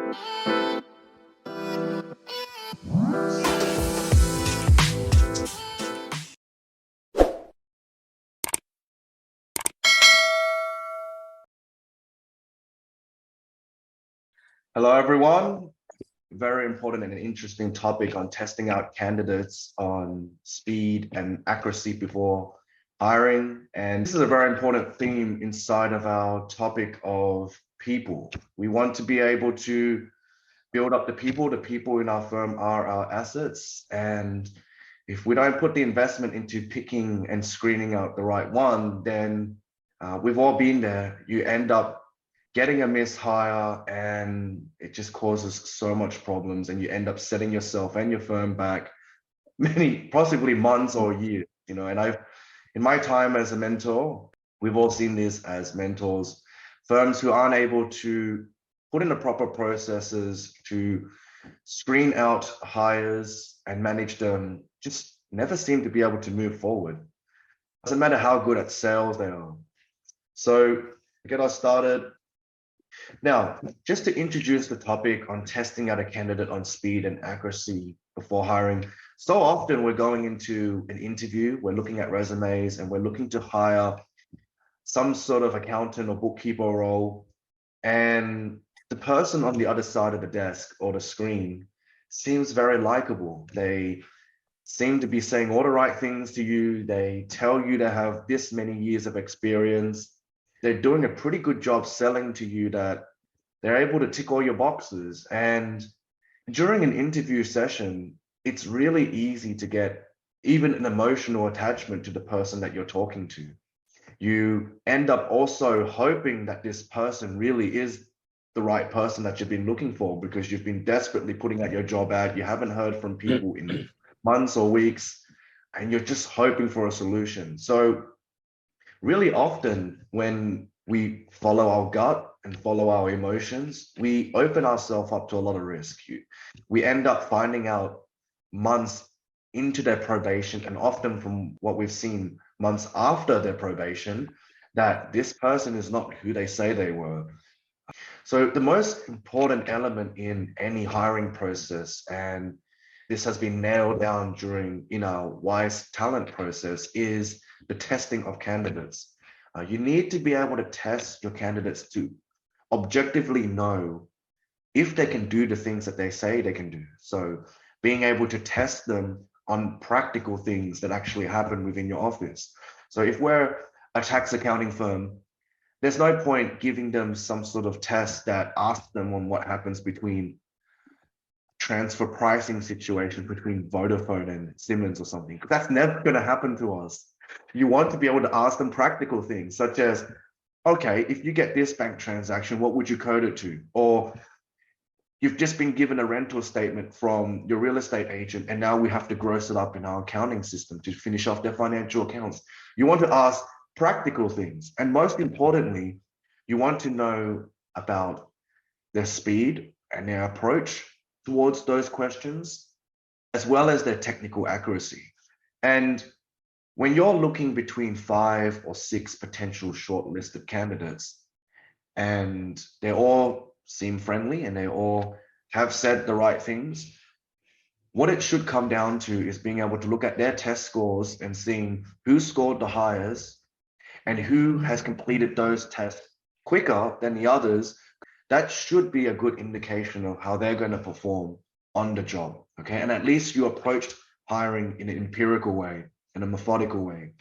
Hello, everyone. Very important and an interesting topic on testing out candidates on speed and accuracy before hiring. And this is a very important theme inside of our topic of people. We want to be able to build up the people. The people in our firm are our assets. And if we don't put the investment into picking and screening out the right one, then we've all been there. You end up getting a mishire and it just causes so much problems, and you end up setting yourself and your firm back many, possibly months or years, and in my time as a mentor, we've all seen this as mentors. Firms who aren't able to put in the proper processes to screen out hires and manage them just never seem to be able to move forward. Doesn't matter how good at sales they are. So to get us started, now, just to introduce the topic on testing out a candidate on speed and accuracy before hiring. So often we're going into an interview, we're looking at resumes and we're looking to hire some sort of accountant or bookkeeper role. And the person on the other side of the desk or the screen seems very likable. They seem to be saying all the right things to you. They tell you they have this many years of experience. They're doing a pretty good job selling to you that they're able to tick all your boxes. And during an interview session, it's really easy to get even an emotional attachment to the person that you're talking to. You end up also hoping that this person really is the right person that you've been looking for, because you've been desperately putting out your job ad. You haven't heard from people in months or weeks, and you're just hoping for a solution. So really often when we follow our gut and follow our emotions, we open ourselves up to a lot of risk. We end up finding out months into their probation, and often from what we've seen, months after their probation, that this person is not who they say they were. So the most important element in any hiring process, and this has been nailed down during our Wize talent process, is the testing of candidates. You need to be able to test your candidates to objectively know if they can do the things that they say they can do. So being able to test them on practical things that actually happen within your office. So if we're a tax accounting firm, there's no point giving them some sort of test that asks them on what happens between transfer pricing situation between Vodafone and Siemens or something. That's never going to happen to us. You want to be able to ask them practical things, such as, okay, if you get this bank transaction, what would you code it to? Or you've just been given a rental statement from your real estate agent, and now we have to gross it up in our accounting system to finish off their financial accounts. You want to ask practical things. And most importantly, you want to know about their speed and their approach towards those questions, as well as their technical accuracy. And when you're looking between 5 or 6 potential shortlisted candidates, and they all seem friendly and they all have said the right things, what it should come down to is being able to look at their test scores and seeing who scored the highest and who has completed those tests quicker than the others. That should be a good indication of how they're going to perform on the job, okay? And at least you approached hiring in an empirical way, in a methodical way.